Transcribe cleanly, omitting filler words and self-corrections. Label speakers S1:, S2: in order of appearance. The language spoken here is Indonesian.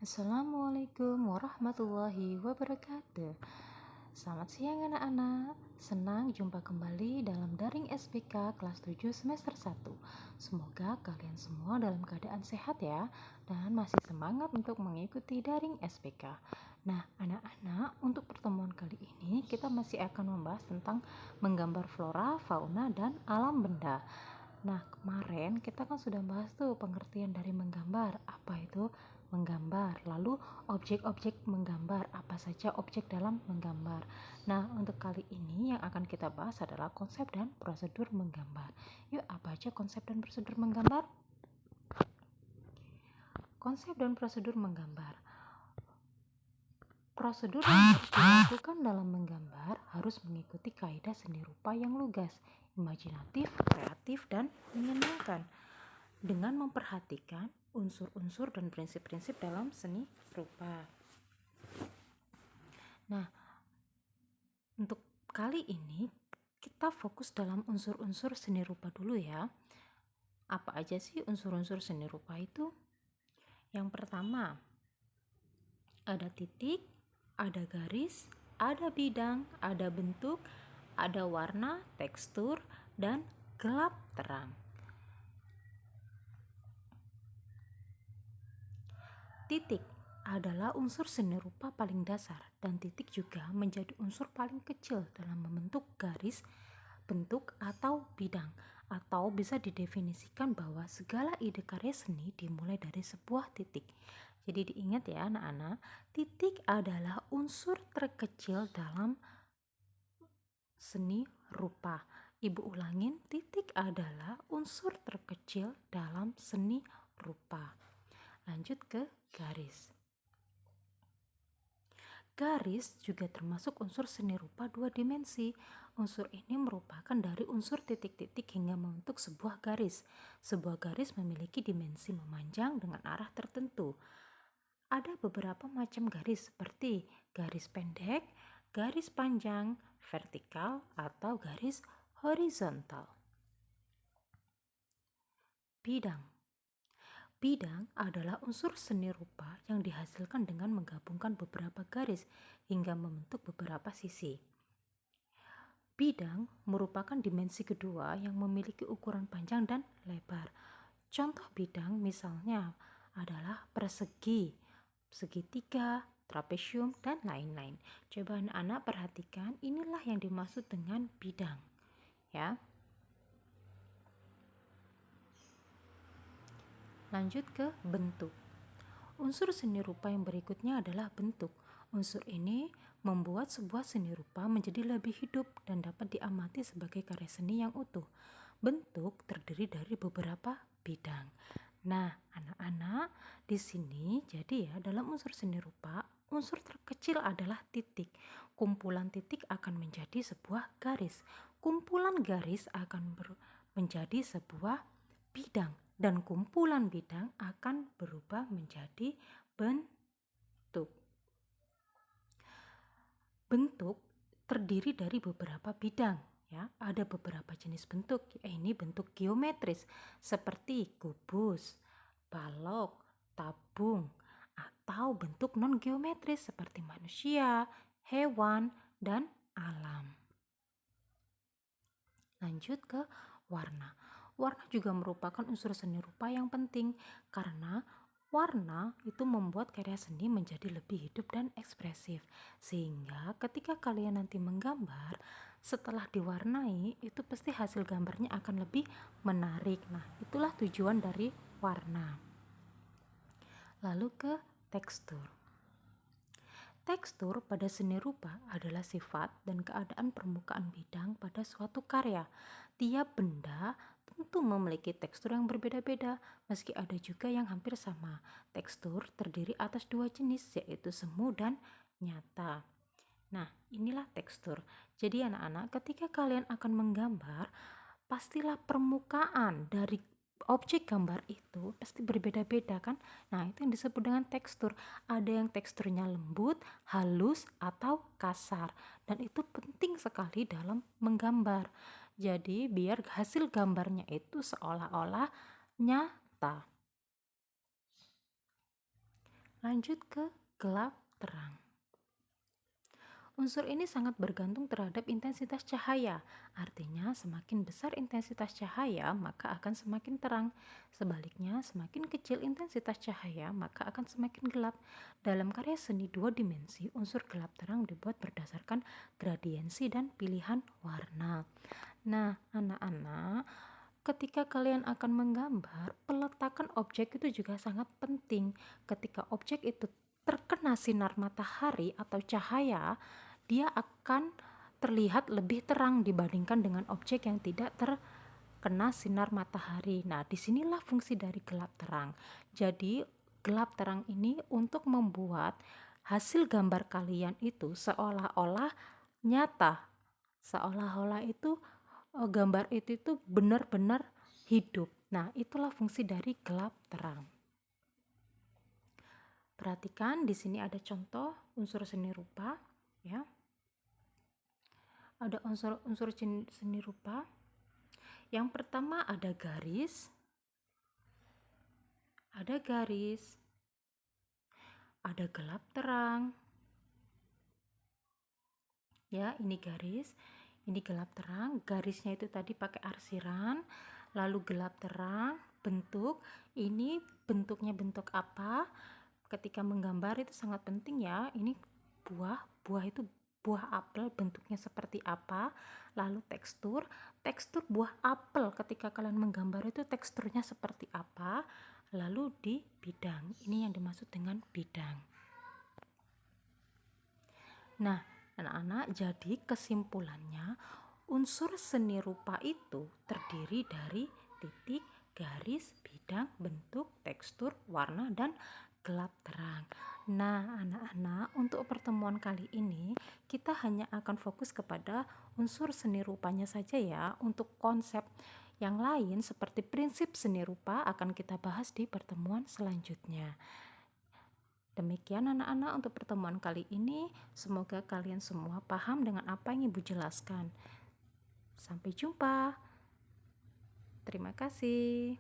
S1: Assalamualaikum warahmatullahi wabarakatuh. Selamat siang anak-anak. Senang jumpa kembali dalam daring SPK kelas 7 semester 1. Semoga kalian semua dalam keadaan sehat ya dan masih semangat untuk mengikuti daring SPK. Nah, anak-anak, untuk pertemuan kali ini kita masih akan membahas tentang menggambar flora, fauna, dan alam benda. Nah, kemarin kita kan sudah bahas tuh pengertian dari menggambar. Apa itu menggambar? Lalu objek-objek menggambar, apa saja objek dalam menggambar. Nah, untuk kali ini yang akan kita bahas adalah konsep dan prosedur menggambar. Yuk, apa aja konsep dan prosedur menggambar? Konsep dan prosedur menggambar. Prosedur yang harus dilakukan dalam menggambar harus mengikuti kaidah seni rupa yang lugas, imajinatif, kreatif, dan menyenangkan, dengan memperhatikan unsur-unsur dan prinsip-prinsip dalam seni rupa. Nah, untuk kali ini kita fokus dalam unsur-unsur seni rupa dulu ya. Apa aja sih unsur-unsur seni rupa itu? Yang pertama, ada titik, ada garis, ada bidang, ada bentuk, ada warna, tekstur, dan gelap terang. Titik adalah unsur seni rupa paling dasar, dan titik juga menjadi unsur paling kecil dalam membentuk garis, bentuk, atau bidang. Atau bisa didefinisikan bahwa segala ide karya seni dimulai dari sebuah titik. Jadi diingat ya anak-anak, titik adalah unsur terkecil dalam seni rupa. Ibu ulangin, titik adalah unsur terkecil dalam seni rupa. Lanjut ke garis. Garis juga termasuk unsur seni rupa dua dimensi. Unsur ini merupakan dari unsur titik-titik hingga membentuk sebuah garis. Sebuah garis memiliki dimensi memanjang dengan arah tertentu. Ada beberapa macam garis seperti garis pendek, garis panjang, vertikal, atau garis horizontal. Bidang. Bidang adalah unsur seni rupa yang dihasilkan dengan menggabungkan beberapa garis hingga membentuk beberapa sisi. Bidang merupakan dimensi kedua yang memiliki ukuran panjang dan lebar. Contoh bidang misalnya adalah persegi, segitiga, trapesium, dan lain-lain. Coba anak-anak perhatikan, inilah yang dimaksud dengan bidang, ya. Lanjut ke bentuk. Unsur seni rupa yang berikutnya adalah bentuk. Unsur ini membuat sebuah seni rupa menjadi lebih hidup dan dapat diamati sebagai karya seni yang utuh. Bentuk terdiri dari beberapa bidang. Nah, anak-anak, di sini jadi ya dalam unsur seni rupa, unsur terkecil adalah titik. Kumpulan titik akan menjadi sebuah garis. Kumpulan garis akan menjadi sebuah bidang, dan kumpulan bidang akan berubah menjadi bentuk. Bentuk terdiri dari beberapa bidang, ya. Ada beberapa jenis bentuk. Ini bentuk geometris seperti kubus, balok, tabung, atau bentuk non geometris seperti manusia, hewan, dan alam. Lanjut ke warna. Warna juga merupakan unsur seni rupa yang penting karena warna itu membuat karya seni menjadi lebih hidup dan ekspresif. Sehingga ketika kalian nanti menggambar, setelah diwarnai itu pasti hasil gambarnya akan lebih menarik. Nah, itulah tujuan dari warna. Lalu ke tekstur. Tekstur pada seni rupa adalah sifat dan keadaan permukaan bidang pada suatu karya. Tiap benda tentu memiliki tekstur yang berbeda-beda, meski ada juga yang hampir sama. Tekstur terdiri atas dua jenis, yaitu semu dan nyata. Nah, inilah tekstur. Jadi anak-anak, ketika kalian akan menggambar, pastilah permukaan dari objek gambar itu pasti berbeda-beda kan. Nah, itu yang disebut dengan tekstur. Ada yang teksturnya lembut, halus, atau kasar, dan itu penting sekali dalam menggambar. Jadi biar hasil gambarnya itu seolah-olah nyata. Lanjut ke gelap terang. Unsur ini sangat bergantung terhadap intensitas cahaya. Artinya, semakin besar intensitas cahaya, maka akan semakin terang. Sebaliknya, semakin kecil intensitas cahaya, maka akan semakin gelap. Dalam karya seni dua dimensi, unsur gelap terang dibuat berdasarkan gradiensi dan pilihan warna. Nah, anak-anak, ketika kalian akan menggambar, peletakan objek itu juga sangat penting. Ketika objek itu terkena sinar matahari atau cahaya, dia akan terlihat lebih terang dibandingkan dengan objek yang tidak terkena sinar matahari. Nah, disinilah fungsi dari gelap terang. Jadi, gelap terang ini untuk membuat hasil gambar kalian itu seolah-olah nyata, seolah-olah itu gambar itu benar-benar hidup. Nah, itulah fungsi dari gelap terang. Perhatikan di sini ada contoh unsur seni rupa, ya. Ada unsur seni rupa. Yang pertama ada garis, ada gelap terang. Ya, ini garis, ini gelap terang. Garisnya itu tadi pakai arsiran, lalu gelap terang, bentuk. Ini bentuknya bentuk apa? Ketika menggambar itu sangat penting ya. Ini buah itu buah apel bentuknya seperti apa, lalu tekstur buah apel ketika kalian menggambar itu teksturnya seperti apa, lalu di bidang. Ini yang dimaksud dengan bidang. Nah, anak-anak, jadi kesimpulannya unsur seni rupa itu terdiri dari titik, garis, bidang, bentuk, tekstur, warna, dan gelap terang. Nah, anak-anak, untuk pertemuan kali ini kita hanya akan fokus kepada unsur seni rupanya saja ya. Untuk konsep yang lain seperti prinsip seni rupa akan kita bahas di pertemuan selanjutnya. Demikian anak-anak untuk pertemuan kali ini. Semoga kalian semua paham dengan apa yang Ibu jelaskan. Sampai jumpa. Terima kasih.